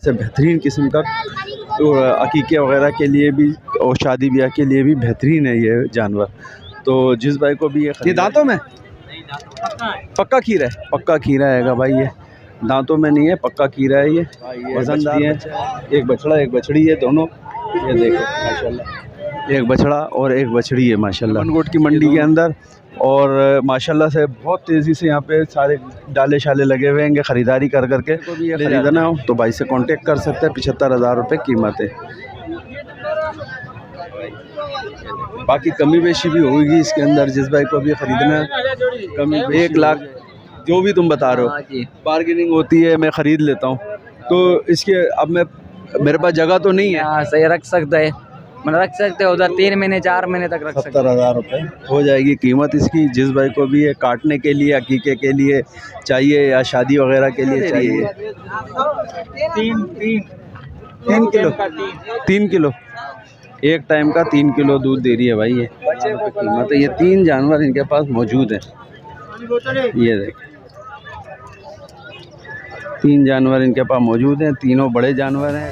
से बेहतरीन किस्म का, तो अकीक़े वग़ैरह के लिए भी और शादी ब्याह के लिए भी बेहतरीन है ये जानवर। तो जिस भाई को भी ये दांतों में पक्का खीरा है, पक्का खीरा हैगा भाई, ये दांतों में नहीं है, पक्का खीरा है ये। वज़नदार है, एक बछड़ा एक बछड़ी है दोनों, ये देखें माशाल्लाह, एक बछड़ा और एक बछड़ी है माशाल्लाह। मनगोट की मंडी के अंदर, और माशाल्लाह से बहुत तेज़ी से यहाँ पे सारे डाले शाले लगे हुए हैं। ख़रीदारी कर करके तो भी ये ख़रीदना हो तो भाई से कांटेक्ट कर सकते हैं। 75,000 रुपये कीमत है। बाकी कमी बेशी भी होगी इसके अंदर, जिस भाई को भी ख़रीदना है कमी 1 लाख जो भी तुम बता रहे हो, बार्गेनिंग होती है, मैं ख़रीद लेता हूँ। तो इसके अब मेरे पास जगह तो नहीं है। हाँ सही रख सकता है, मतलब रख सकते हो उधर 3 महीने 4 महीने तक रख सकते। 70,000 रुपये हो जाएगी कीमत इसकी। जिस भाई को भी ये काटने के लिए, अकीक़े के लिए चाहिए या शादी वगैरह के लिए चाहिए, 3 किलो एक टाइम का 3 किलो दूध दे रही है भाई ये कीमत है। ये 3 जानवर इनके पास मौजूद हैं, ये देखें 3 जानवर इनके पास मौजूद हैं, तीनों बड़े जानवर हैं।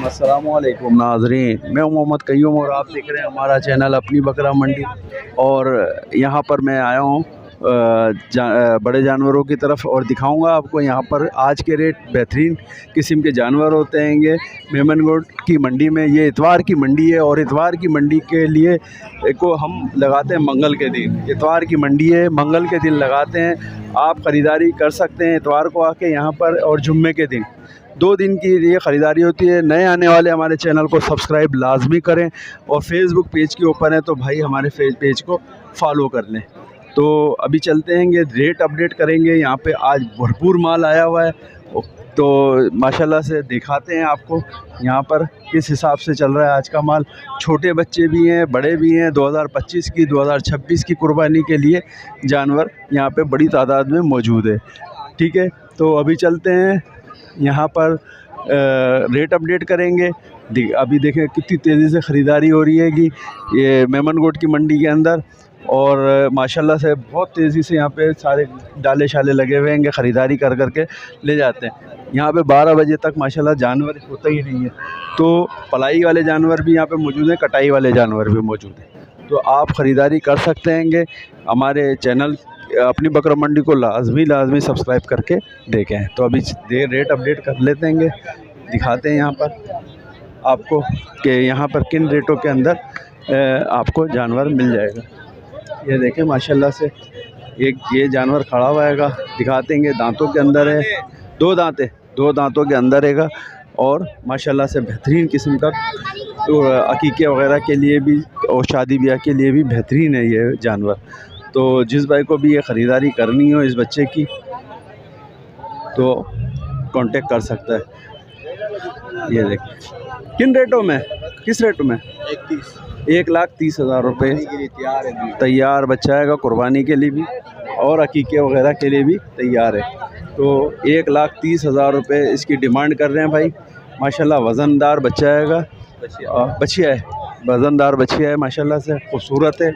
अस्सलामुअलैकुम नाज़रीन, मैं मोहम्मद कयूम और आप देख रहे हैं हमारा चैनल अपनी बकरा मंडी। और यहाँ पर मैं आया हूँ बड़े जानवरों की तरफ और दिखाऊंगा आपको यहाँ पर आज के रेट बेहतरीन किस्म के जानवर होते हैं। ये मेमनगोट की मंडी में, ये इतवार की मंडी है और इतवार की मंडी के लिए को हम लगाते हैं मंगल के दिन। इतवार की मंडी है, मंगल के दिन लगाते हैं। आप ख़रीदारी कर सकते हैं इतवार को आके यहाँ पर, और जुम्मे के दिन 2 दिन की ये ख़रीदारी होती है। नए आने वाले हमारे चैनल को सब्सक्राइब लाजमी करें, और फेसबुक पेज के ऊपर है तो भाई हमारे पेज को फॉलो कर लें। तो अभी चलते हैं, ये रेट अपडेट करेंगे। यहाँ पे आज भरपूर माल आया हुआ है, तो माशाल्लाह से दिखाते हैं आपको यहाँ पर किस हिसाब से चल रहा है आज का माल। छोटे बच्चे भी हैं, बड़े भी हैं। 2025 की 2026 की कुर्बानी के लिए जानवर यहाँ पे बड़ी तादाद में मौजूद है। ठीक है, तो अभी चलते हैं यहाँ पर रेट अपडेट करेंगे। अभी देखें कितनी तेज़ी से ख़रीदारी हो रही है कि ये मेमनगोट की मंडी के अंदर, और माशाल्लाह से बहुत तेज़ी से यहाँ पे सारे डाले शाले लगे हुए हैं। ख़रीदारी कर करके ले जाते हैं। यहाँ पे 12 बजे तक माशाल्लाह जानवर होता ही नहीं है। तो पलाई वाले जानवर भी यहाँ पे मौजूद हैं, कटाई वाले जानवर भी मौजूद हैं। तो आप ख़रीदारी कर सकते हैं। हमारे चैनल अपनी बकरा मंडी को लाजमी सब्सक्राइब करके देखें। तो अभी रेट अपडेट कर लेते हैं, दिखाते हैं यहाँ पर आपको कि यहाँ पर किन रेटों के अंदर आपको जानवर मिल जाएगा। ये देखें माशाल्लाह से एक ये जानवर खड़ा हुआ हैगा, दिखाते हैं। दांतों के अंदर है, 2 दांत है, 2 दांतों के अंदर हैगा, और माशाल्लाह से बेहतरीन किस्म का, तो अकीक़े वग़ैरह के लिए भी और शादी ब्याह के लिए भी बेहतरीन है ये जानवर। तो जिस भाई को भी ये ख़रीदारी करनी हो इस बच्चे की तो कांटेक्ट कर सकता है। ये देखें किन रेटों में, किस रेटों में? 1,30,000 रुपये तैयार बच्चा हैगा कुर्बानी के लिए भी और अकीक़े वग़ैरह के लिए भी तैयार है। तो 1,30,000 रुपये इसकी डिमांड कर रहे हैं भाई। माशाल्लाह वज़नदार बच्चा हैगा, बछिया है, वज़नदार बछिया है, माशाल्लाह से खूबसूरत है,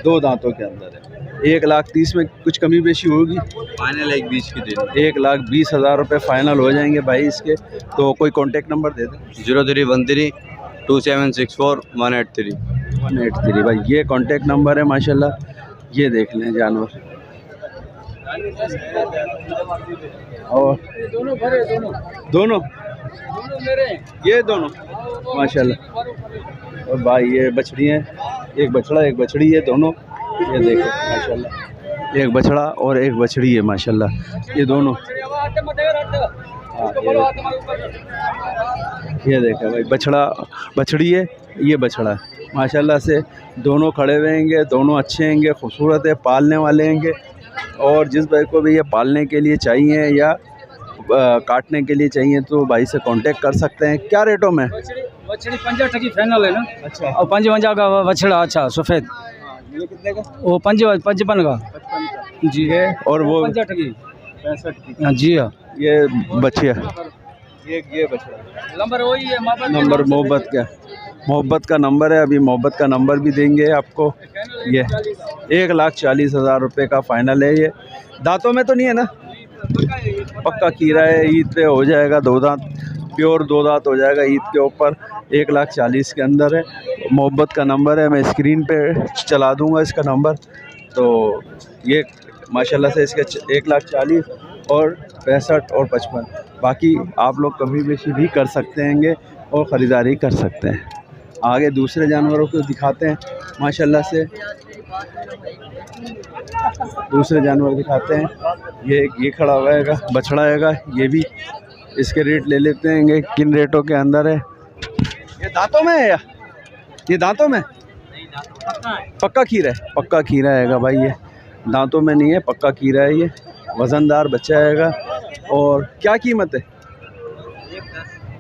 2 दांतों के अंदर है। 1,30,000 में कुछ कमी बेशी होगी, फाइनल 1,20 की दे 1,20,000 रुपये फ़ाइनल हो जाएंगे भाई इसके। तो कोई कॉन्टेक्ट नंबर दे दें। 0313 2764 183 183 भाई, ये कॉन्टेक्ट नंबर है माशाल्लाह। ये देख लें जानवर, और दोनों ये दोनों माशाल्लाह। और भाई ये बछड़ी हैं, एक बछड़ा एक बछड़ी है दोनों, ये देखें माशाल्लाह, एक बछड़ा और एक बछड़ी है माशाल्लाह, ये दोनों। हाँ ये देखें भाई, बछड़ा बछड़ी है, ये बछड़ा है, माशाल्लाह से दोनों खड़े हुए हैं, दोनों अच्छे हैं, खूबसूरत है, पालने वाले हैं। और जिस भाई को भी ये पालने के लिए चाहिए या काटने के लिए चाहिए तो भाई से कांटेक्ट कर सकते हैं। क्या रेटों में? बछड़ी 50 की फाइनल है ना। अच्छा, और 55 का बछड़ा, अच्छा सफ़ेद, ये कितने का? वो 55 का 55 का जी है। और वो 65 की 65 की जी हाँ। ये बछिया, ये बछड़ा नंबर वही है नंबर मोहब्बत का नंबर है। अभी मोहब्बत का नंबर भी देंगे आपको। ये 1,40,000 रुपये का फाइनल है। ये दांतों में तो नहीं है ना? पक्का कीरा है, ईद पे हो जाएगा 2 दांत, प्योर 2 दांत हो जाएगा ईद के ऊपर। 1,40,000 के अंदर है। मोहब्बत का नंबर है, मैं स्क्रीन पे चला दूंगा इसका नंबर। तो ये माशाल्लाह से इसके 1,40,000 और 65 और 55। बाकी आप लोग कभी भी कर सकते हैंगे और ख़रीदारी कर सकते हैं। आगे दूसरे जानवरों को दिखाते हैं माशाल्लाह से। दूसरे जानवर दिखाते हैं। ये खड़ा हुआ है बछड़ा है, ये भी इसके रेट ले लेते हैं किन रेटों के अंदर है। ये दांतों में है या ये दांतों में? पक्का खीरा है, पक्का खीरा है भाई। ये दांतों में नहीं है, पक्का खीरा है। ये वज़नदार बच्चा है। और क्या कीमत है?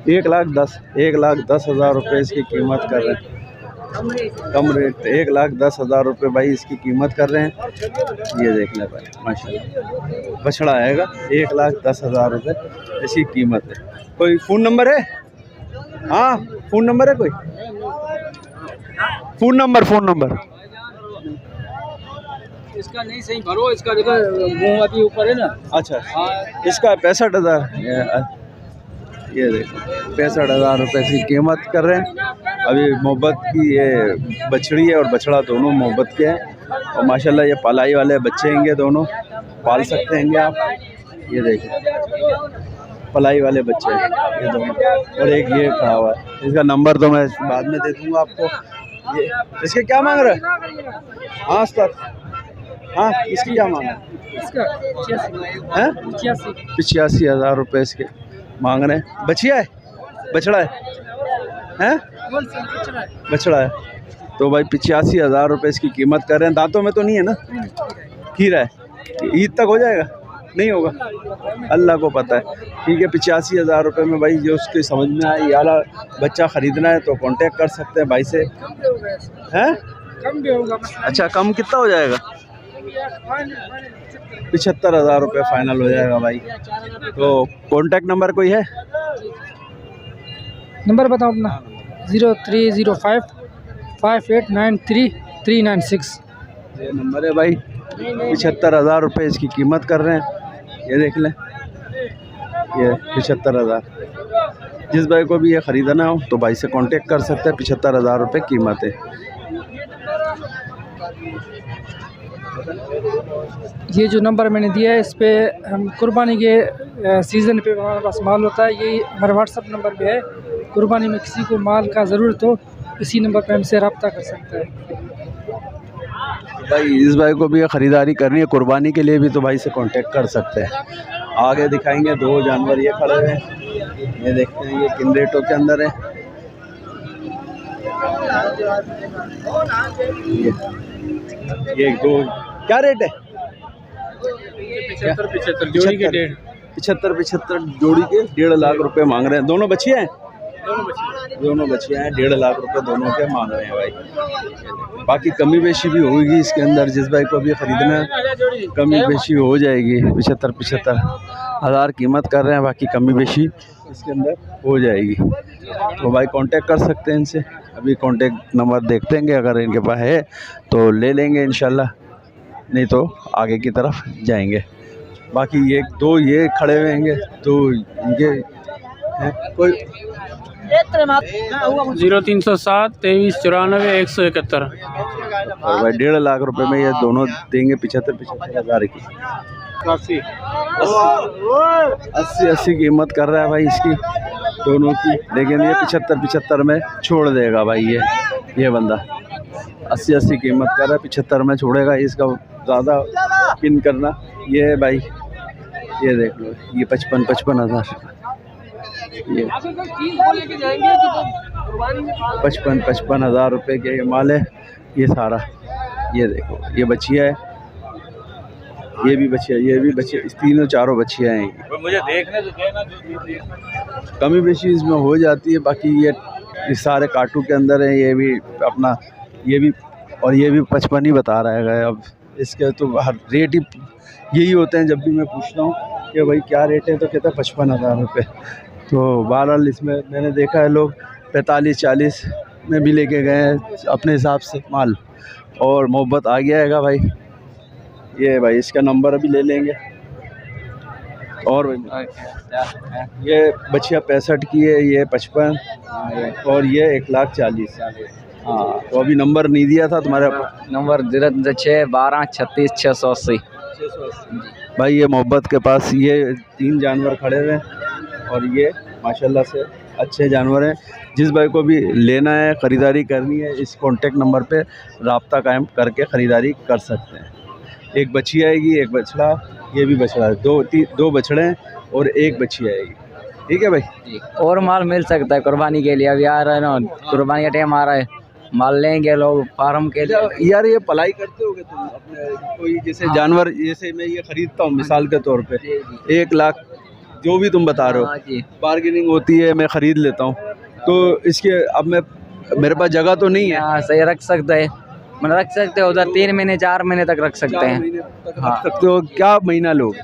1,10,000 रुपये इसकी कीमत कर रहे हैं। कम रेट 1,10,000 रुपये भाई इसकी कीमत कर रहे हैं। ये देख ले भाई माशाल्लाह बछड़ा आएगा। 1,10,000 रुपये इसकी कीमत है। कोई फ़ोन नंबर है? हाँ फ़ोन नंबर है कोई? फ़ोन नंबर इसका नहीं सही भरो, इसका देखो मुँह अभी ऊपर है ना। अच्छा इसका 65,000। ये देखो 65,000 रुपये की कीमत कर रहे हैं। अभी मोहब्बत की ये बछड़ी है और बछड़ा दोनों मोहब्बत के हैं। और माशाल्लाह ये पलाई वाले बच्चे हैंगे, दोनों पाल सकते हैंगे आप। ये देखो पलाई वाले बच्चे हैं ये दोनों। और एक ये खड़ा हुआ है, इसका नंबर तो मैं बाद में दे दूँगा आपको। ये इसके क्या मांग रहे हैं? हाँ सर, हाँ इसकी क्या मांग रहे हैं? इसका 85,000 रुपये इसके मांग रहे हैं। बछिया है बछड़ा है? बछड़ा है। तो भाई 85,000 रुपये इसकी कीमत कर रहे हैं। दांतों में तो नहीं है ना? खीरा है। ईद तक हो जाएगा? नहीं होगा, अल्लाह को पता है। ठीक है 85,000 रुपये में भाई जो उसकी समझ में आए ये वाला बच्चा ख़रीदना है तो कांटेक्ट कर सकते हैं भाई से। हैं कम भी होगा। अच्छा कम कितना हो जाएगा? 75,000 रुपये फाइनल हो जाएगा भाई। तो कांटेक्ट नंबर कोई है? नंबर बताओ अपना। 0305 5893 ये नंबर है भाई। 75,000 रुपये इसकी कीमत कर रहे हैं। ये देख लें, ये 75,000। जिस भाई को भी ये ख़रीदना हो तो भाई से कांटेक्ट कर सकते हैं। 75,000 रुपये कीमत है। ये जो नंबर मैंने दिया है इस पे हम कुर्बानी के सीज़न पे हमारे पास माल होता है। ये हमारा व्हाट्सअप नंबर पे है। कुर्बानी में किसी को माल का ज़रूरत हो इसी नंबर पे हमसे रब्ता कर सकता है। भाई इस भाई को भी ख़रीदारी करनी है कुर्बानी के लिए भी तो भाई से कांटेक्ट कर सकते हैं। आगे दिखाएंगे 2 जानवर ये खड़े हैं। ये देखते हैं ये किन रेटों के अंदर है। ये 2 क्या रेट है? 75 जोड़ी के 75 जोड़ी के 1.5 लाख रुपए मांग रहे हैं। दोनों बच्चियाँ हैं? दोनों बच्चियाँ हैं। 1.5 लाख रुपए दोनों के मांग रहे हैं भाई। बाकी कमी बेशी भी होगी इसके अंदर। जिस भाई को भी ख़रीदना है कमी बेशी हो जाएगी। 75,000 कीमत कर रहे हैं। बाकी कमी बेशी इसके अंदर हो जाएगी। तो भाई कांटेक्ट कर सकते हैं इनसे। अभी कांटेक्ट नंबर देखते हैं, अगर इनके पास है तो ले लेंगे इंशाल्लाह, नहीं तो आगे की तरफ जाएंगे। बाकी ये 2 ये खड़े हुए हैं तो इनके हैं कोई 0307 2394 171। और भाई 1.5 लाख रुपए में ये दोनों देंगे 75,000 की। 80 कीमत कर रहा है भाई इसकी दोनों की। लेकिन ये 75 में छोड़ देगा भाई। ये बंदा 80 कीमत कर रहा है, 75 में छोड़ेगा। इसका ज़्यादा पिन करना ये भाई। ये देख लो ये 55,000 ये 55,000 रुपये के ये माल है ये सारा। ये देखो ये बच्चियाँ है, ये भी बच्चियाँ, ये भी बच्चियाँ, तीनों चारों बच्चियाँ हैं। मुझे देखने तो देना, कमी बेशी इसमें हो जाती है। बाकी ये सारे काटू के अंदर है। ये भी अपना ये भी और ये भी 55 ही बता रहा है। अब इसके तो हर रेट ही यही होते हैं। जब भी मैं पूछता हूँ कि भाई क्या रेट है तो कहता है 55,000 रुपये। तो बहरहाल इसमें मैंने देखा है लोग 45-40 में भी लेके गए हैं अपने हिसाब से माल, और मोहब्बत आ गया हैगा भाई। ये भाई इसका नंबर अभी ले लेंगे। और भाई ये बछिया 65 की है, ये 55 और ये 1,40,000। हाँ, तो अभी नंबर नहीं दिया था तुम्हारे नंबर 061236 भाई। ये मोहब्बत के पास ये 3 जानवर खड़े हुए हैं और ये माशाल्लाह से अच्छे जानवर हैं। जिस भाई को भी लेना है, ख़रीदारी करनी है, इस कॉन्टेक्ट नंबर पे रब्ता कायम करके ख़रीदारी कर सकते हैं। एक बच्ची आएगी, एक बछड़ा, ये भी बछड़ा है, 2 बछड़े हैं और एक बच्ची आएगी। ठीक है भाई। और माल मिल सकता है कुर्बानी के लिए, अभी आ रहा है ना, कुर्बानी का टाइम आ रहा है, माल लेंगे लोग फार्म के लिए। यार ये पलाई करते होगे तुम अपने कोई जैसे जानवर, जैसे मैं ये ख़रीदता हूँ मिसाल के तौर पे 1 लाख जो भी तुम बता रहे हो, बार्गेनिंग होती है, मैं ख़रीद लेता हूँ, तो इसके अब मेरे पास जगह तो नहीं है। हाँ सही, रख सकते हैं, मतलब रख सकते हो उधर 3 महीने 4 महीने तक रख सकते हैं। रख सकते हो क्या महीना लोग?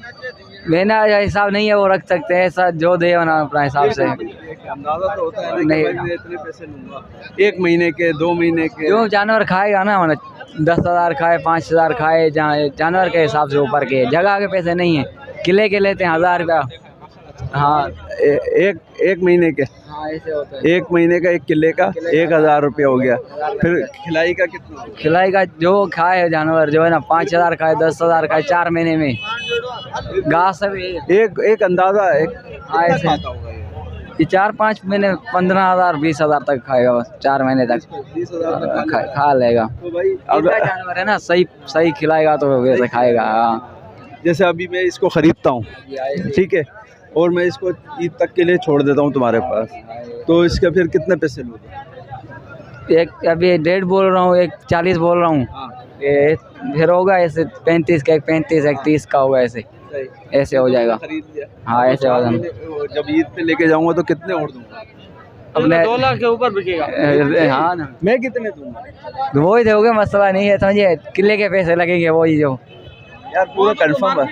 महीना हिसाब नहीं है, वो रख सकते हैं, ऐसा जो दे ना अपना हिसाब से। अंदाजा तो होता है नहीं, मैं इतने पैसे लूँगा 1 महीने के, 2 महीने के। जो जानवर खाएगा ना, मतलब 10,000 खाए, 5,000 खाए, जहाँ जानवर के हिसाब से ऊपर के, जगह के पैसे नहीं है। किले के लेते हैं 1,000 रुपया। हाँ, एक महीने के। हाँ ऐसे होता है। 1 महीने का 1 किले का 1,000 रुपया हो गया। फिर खिलाई का कितना? खिलाई का जो खाए जानवर जो है ना, 5,000 खाए, 10,000 खाए 4 महीने में, घास सब एक अंदाजा है। ऐसे ये 4-5 महीने 15,000 20,000 तक खाएगा, बस 4 महीने तक 20,000 खा लेगा। तो भाई अगर जानवर है ना, सही खिलाएगा तो वैसे खाएगा। हाँ, जैसे अभी मैं इसको ख़रीदता हूँ, ठीक है, और मैं इसको ईद तक के लिए छोड़ देता हूँ तुम्हारे पास, तो इसके फिर कितने पैसे लोगे? एक अभी 1.5 बोल रहा हूँ, एक 40 बोल रहा हूँ, फिर होगा ऐसे 35 का, एक 35 एक 30 का होगा, ऐसे हो जाएगा। खरीद लिया। हाँ ऐसे होगा। जब ईद पे लेके जाऊंगा तो कितने और दूंगा? अपने 2 लाख के ऊपर बिकेगा। हाँ ना, मैं कितने दूंगा? वही दोगे, मसला नहीं है, समझिए, किले के पैसे लगेंगे वही जो। यार पूरा कंफर्म है।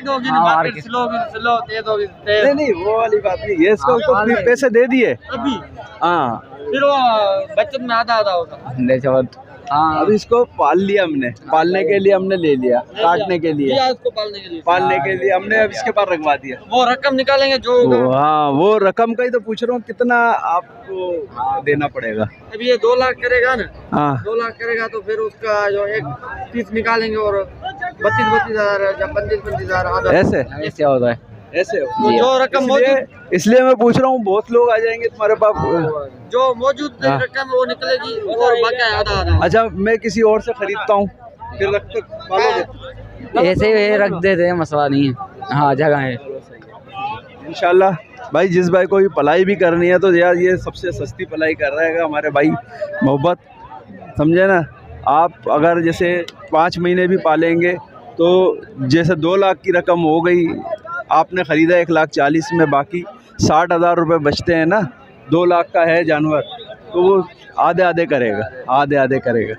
नहीं वो वाली बात नहीं, ये इसको तो पैसे दे दिए अभी। हाँ, फिर वो बचत में आधा होगा। हाँ, अब इसको पाल लिया हमने, पालने के लिए हमने ले लिया, काटने के लिए, इसको पालने के लिए हमने अब इसके पास रखवा दिया। वो रकम निकालेंगे जो होगा। हाँ, वो रकम का ही तो पूछ रहा हूँ, कितना आपको देना पड़ेगा? अभी ये 2 लाख करेगा ना, हाँ 2 लाख करेगा तो फिर उसका जो एक 30 निकालेंगे और 32,000 या 35,000 आधा ऐसे होता है। ऐसे तो जो रकम इसलिए मैं पूछ रहा हूँ, बहुत लोग आ जाएंगे तुम्हारे पास। जो मौजूद रकम वो निकलेगी और बाकी आधा। अच्छा, मैं किसी और से खरीदता हूँ फिर रख पालोगे? ऐसे ही रख देते हैं, मसला नहीं है। हाँ जगह है इंशाल्लाह। भाई जिस भाई को भी पलाई भी करनी है तो यार ये सबसे सस्ती पलाई कर रहा है हमारे भाई मोहब्बत, समझे ना आप। अगर जैसे 5 महीने भी पालेंगे तो जैसे 2 लाख की रकम हो गई, आपने ख़रीदा 1,40,000 में, बाकी 60,000 रुपये बचते हैं ना, 2 लाख का है जानवर, तो वो आधे आधे करेगा।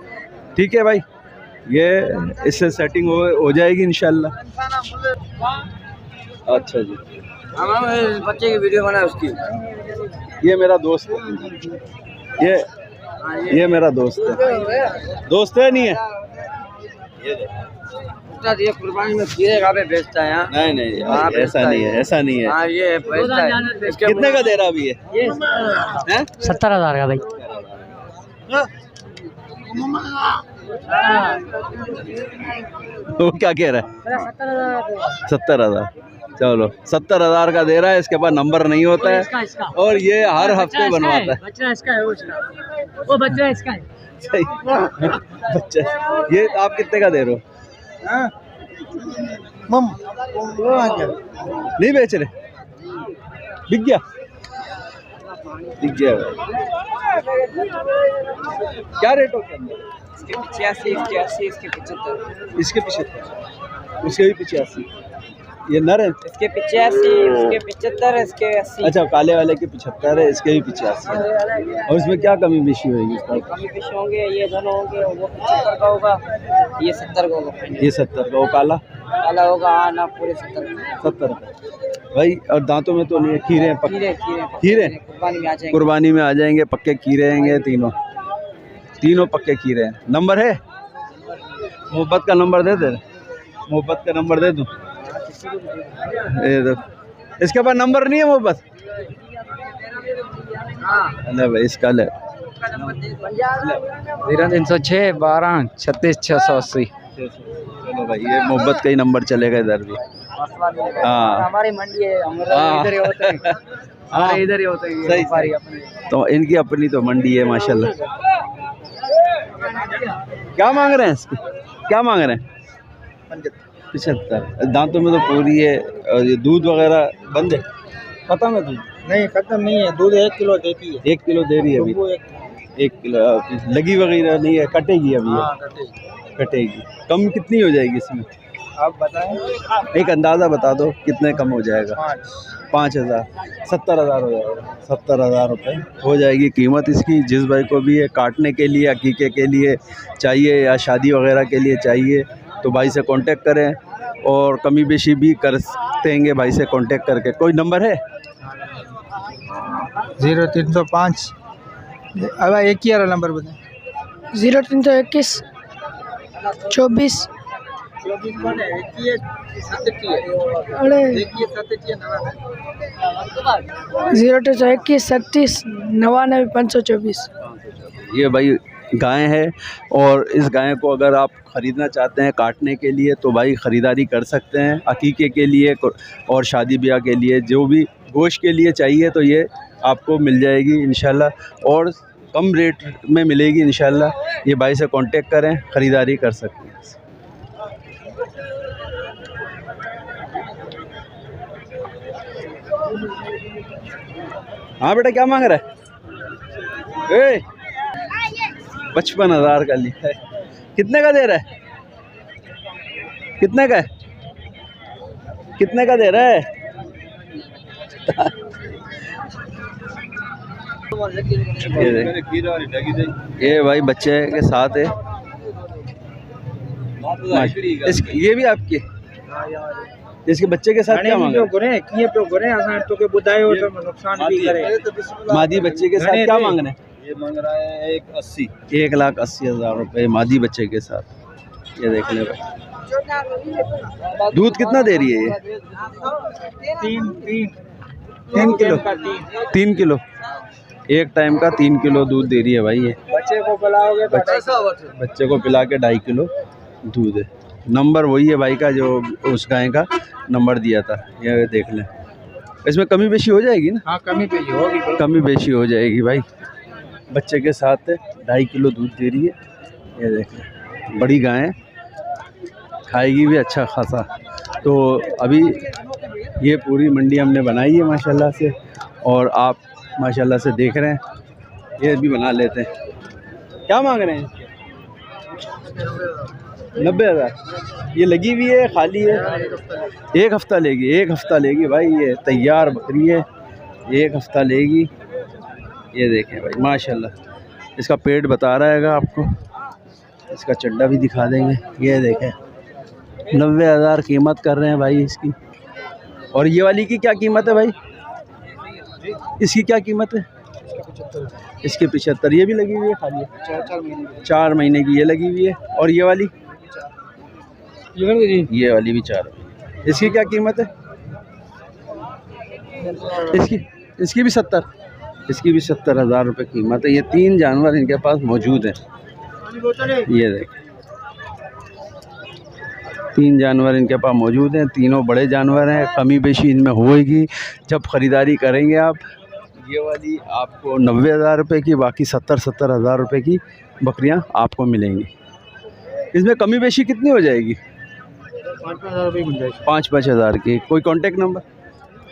ठीक है भाई, ये इससे सेटिंग हो जाएगी इंशाल्लाह। अच्छा जी, बच्चे की वीडियो बना उसकी। ये मेरा दोस्त है, ये मेरा दोस्त है नहीं है ये कुर्बानी में गिरेगा पे बेचता है। यहाँ नहीं ऐसा नहीं है। हाँ ये बेचता है। कितने का दे रहा अभी ये? 70,000 का भाई। वो क्या कह रहा है? 70,000। चलो 70,000 का दे रहा है, इसके पास नंबर नहीं होता है और ये हर हफ्ते बनवाता है। बच्चा इसका है, वो बच्चा इसका है। सही बच्चा। ये आप कितने का दे रहे हो? नहीं बेच रहे? बिक गया क्या रेट होता है? इसके 85, इसके 80, इसके 75, इसके 75, उसके भी 85। ये नर है? इसके 85, इसके 75, इसके 80। अच्छा, काले वाले के 75 है, इसके भी 85 है। और इसमें क्या कमी बेशी होगी? कमी पेशी होंगे, ये दोनों होंगे, वो 75 का होगा, ये 70 का होगा। ये 70 का, वो काला होगा ना, पूरे 70 का। भाई और दांतों में तो नहीं है, खीरे हैं खीरे खीरे कुर्बानी में आ जाएंगे। कुर्बानी में आ जाएंगे, पक्के खीरे हैं तीनों पक्के खीरे हैं। नंबर है मोहब्बत का नंबर दे दे, मोहब्बत का नंबर दे दूँ? ये दो, इसके पास नंबर नहीं है मोहब्बत? अरे भाई इसका ले 0306 12 36 680। चलो भाई ये मोहब्बत का ही नंबर चलेगा इधर भी। हाँ हमारी मंडी है, हाँ। इधर ही होते हैं, हमारे इधर ही होते हैं ये सही व्यापारी सही। अपने। तो इनकी अपनी तो मंडी है माशाल्लाह। क्या मांग रहे हैं इसकी, क्या मांग रहे हैं? 75। दांतों में तो पूरी है। और ये दूध वगैरह बंद है, खत्म है दूध? नहीं खत्म नहीं है, दूध 1 किलो देती है। 1 किलो दे रही है अभी? 1 किलो लगी वगैरह नहीं है, कटेगी अभी ये? कटेगी। कम कितनी हो जाएगी इसमें आप बताएं। एक अंदाज़ा बता दो कितने कम हो जाएगा? 5,000 70,000 हो जाएगा। 70,000 रुपये हो जाएगी कीमत इसकी। जिस भाई को भी ये काटने के लिए, अकीके के लिए चाहिए या शादी वगैरह के लिए चाहिए तो भाई से कांटेक्ट करें, और कमी बेशी भी कर सकते हैं भाई से कांटेक्ट करके। कोई नंबर है? 0305। अब एक ही वाला नंबर बताएं। 0321 24 अरे 0221 37 99 524। ये भाई गाय है, और इस गाय को अगर आप ख़रीदना चाहते हैं काटने के लिए तो भाई ख़रीदारी कर सकते हैं। अकीके के लिए और शादी ब्याह के लिए, जो भी गोश्त के लिए चाहिए तो ये आपको मिल जाएगी इंशाल्लाह, और कम रेट में मिलेगी इंशाल्लाह। ये भाई से कांटेक्ट करें, ख़रीदारी कर सकते हैं। हाँ बेटा क्या मांग रहा है? 55,000 का लिया है। कितने का दे रहा है? कितने का है? कितने का दे रहा है? ये भाई बच्चे के साथ है। ये भी आपके? इसके बच्चे के साथ क्या मांग रहे हैं? मादी बच्चे के साथ क्या मांग रहे हैं? ये मांग रहा है 180। 1,80,000 रुपये मादी बच्चे के साथ। ये देख ले भाई, दूध कितना दे रही है ये? 3 किलो। 3 किलो एक टाइम का 3 किलो दूध दे रही है भाई ये। बच्चे को पिलाओगे तो बच्चे को पिला के 2.5 किलो दूध है। नंबर वही है भाई का जो उस गाय का नंबर दिया था। ये देख लें, इसमें कमी बेशी हो जाएगी ना? हाँ कमी पे होगी, कमी बेशी हो जाएगी भाई। बच्चे के साथ 2.5 किलो दूध दे रही है। ये देख लें, बड़ी गाय है, खाएगी भी अच्छा खासा। तो अभी ये पूरी मंडी हमने बनाई है माशाल्लाह से, और आप माशाल्लाह से देख रहे हैं। ये भी बना लेते हैं। क्या मांग रहे हैं? 90,000। ये लगी हुई है खाली है? 1 हफ़्ता लेगी। 1 हफ़्ता लेगी भाई, ये तैयार बकरी है, 1 हफ़्ता लेगी। ये देखें भाई माशाल्लाह, इसका पेट बता रहा है आपको, इसका चड्डा भी दिखा देंगे। ये देखें 90,000 कीमत कर रहे हैं भाई इसकी। और ये वाली की क्या कीमत है भाई? इसकी क्या कीमत है? इसकी 75। ये भी लगी हुई है खाली है? 4 महीने की ये लगी हुई है। और ये वाली? ये वाली भी 4 महीने। इसकी क्या कीमत है? इसकी भी 70। इसकी भी 70,000 रुपये कीमत है। ये 3 जानवर इनके पास मौजूद हैं। ये देखें 3 जानवर इनके पास मौजूद हैं। तीनों बड़े जानवर हैं। कमी बेशी इनमें होएगी जब ख़रीदारी करेंगे आप। ये वाली आपको 90,000 रुपये की, बाकी 70,000 रुपये की बकरियां आपको मिलेंगी। इसमें कमी बेशी कितनी हो जाएगी? 5,000 रुपये मिल जाएगी। 5,000 की। कोई कांटेक्ट नंबर?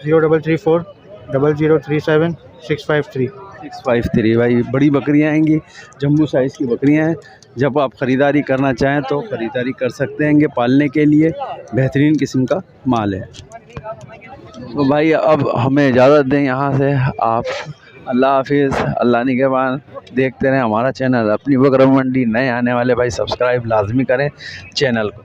0334 0037 653। 653 भाई। बड़ी बकरियां आएंगी, जम्बू साइज़ की बकरियां हैं। जब आप ख़रीदारी करना चाहें तो ख़रीदारी कर सकते हैं। पालने के लिए बेहतरीन किस्म का माल है। तो भाई अब हमें इजाज़त दें यहाँ से आप। अल्लाह हाफिज़, अल्लाह निगहबान। देखते रहें हमारा चैनल अपनी बकरा मंडी। नए आने वाले भाई सब्सक्राइब लाजमी करें चैनल को।